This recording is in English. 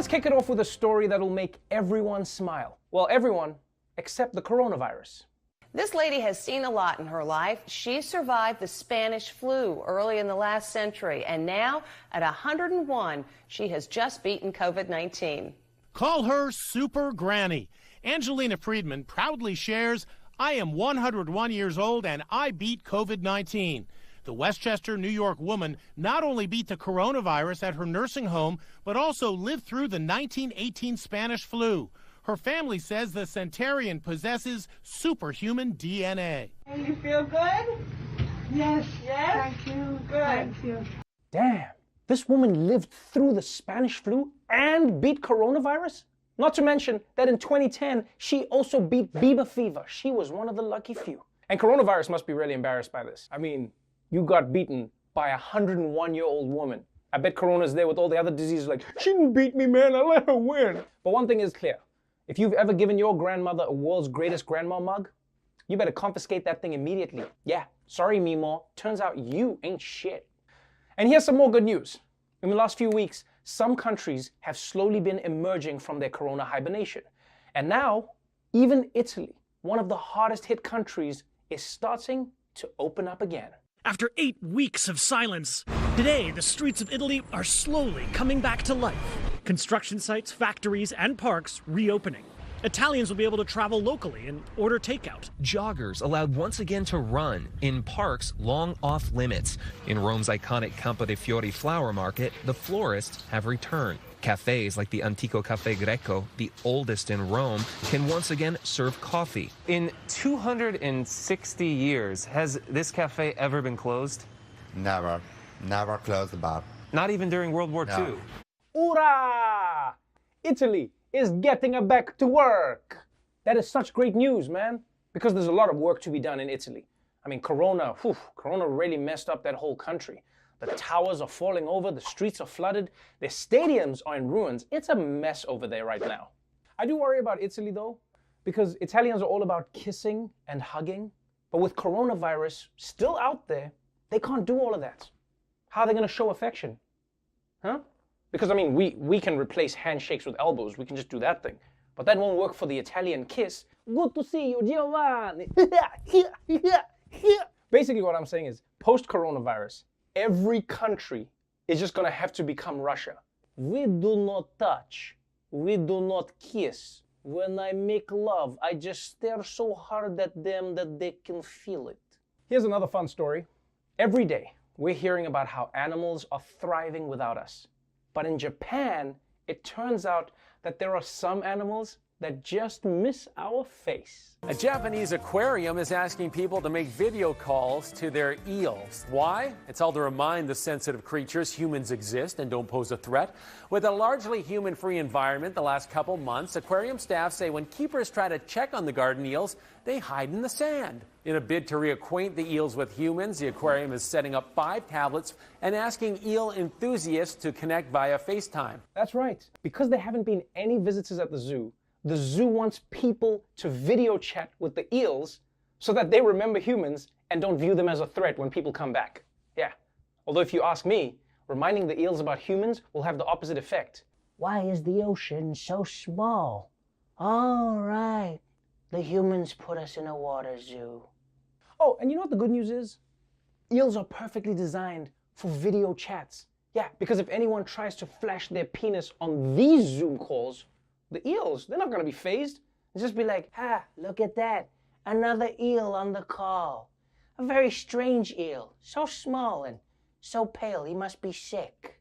Let's kick it off with a story that'll make everyone smile. Well, everyone except the coronavirus. This lady has seen a lot in her life. She survived the Spanish flu early in the last century, and now, at 101, she has just beaten COVID-19. Call her Super Granny. Angelina Friedman proudly shares, "I am 101 years old and I beat COVID-19. The Westchester, New York woman not only beat the coronavirus at her nursing home, but also lived through the 1918 Spanish flu. Her family says the centenarian possesses superhuman DNA. You feel good? Yes. Yes? Thank you. Good. Thank you. Damn, this woman lived through the Spanish flu and beat coronavirus? Not to mention that in 2010, she also beat Bieber fever. She was one of the lucky few. And coronavirus must be really embarrassed by this. I mean, you got beaten by a 101-year-old woman. I bet Corona's there with all the other diseases like, she didn't beat me, man, I let her win. But one thing is clear. If you've ever given your grandmother a world's greatest grandma mug, you better confiscate that thing immediately. Yeah, sorry, Meemaw. Turns out you ain't shit. And here's some more good news. In the last few weeks, some countries have slowly been emerging from their corona hibernation. And now, even Italy, one of the hardest hit countries, is starting to open up again. After 8 weeks of silence, today the streets of Italy are slowly coming back to life. Construction sites, factories, and parks reopening. Italians will be able to travel locally and order takeout. Joggers allowed once again to run in parks long off limits. In Rome's iconic Campo dei Fiori flower market, the florists have returned. Cafes like the Antico Cafe Greco, the oldest in Rome, can once again serve coffee. In 260 years, has this cafe ever been closed? Never. Never closed the bar. Not even during World War II? Hoorah! Italy is getting back to work. That is such great news, man. Because there's a lot of work to be done in Italy. I mean, Corona really messed up that whole country. The towers are falling over, the streets are flooded, their stadiums are in ruins. It's a mess over there right now. I do worry about Italy though, because Italians are all about kissing and hugging. But with coronavirus still out there, they can't do all of that. How are they going to show affection? Huh? Because I mean, we can replace handshakes with elbows. We can just do that thing. But that won't work for the Italian kiss. Good to see you, Giovanni. Basically what I'm saying is, post-coronavirus, every country is just going to have to become Russia. We do not touch. We do not kiss. When I make love, I just stare so hard at them that they can feel it. Here's another fun story. Every day, we're hearing about how animals are thriving without us. But in Japan, it turns out that there are some animals that just miss our face. A Japanese aquarium is asking people to make video calls to their eels. Why? It's all to remind the sensitive creatures humans exist and don't pose a threat. With a largely human-free environment the last couple months, aquarium staff say when keepers try to check on the garden eels, they hide in the sand. In a bid to reacquaint the eels with humans, the aquarium is setting up 5 tablets and asking eel enthusiasts to connect via FaceTime. That's right. Because there haven't been any visitors at the zoo wants people to video chat with the eels so that they remember humans and don't view them as a threat when people come back. Yeah. Although if you ask me, reminding the eels about humans will have the opposite effect. Why is the ocean so small? All right. The humans put us in a water zoo. Oh, and you know what the good news is? Eels are perfectly designed for video chats. Yeah, because if anyone tries to flash their penis on these Zoom calls, the eels, they're not going to be fazed. They'll just be like, look at that. Another eel on the call. A very strange eel. So small and so pale, he must be sick.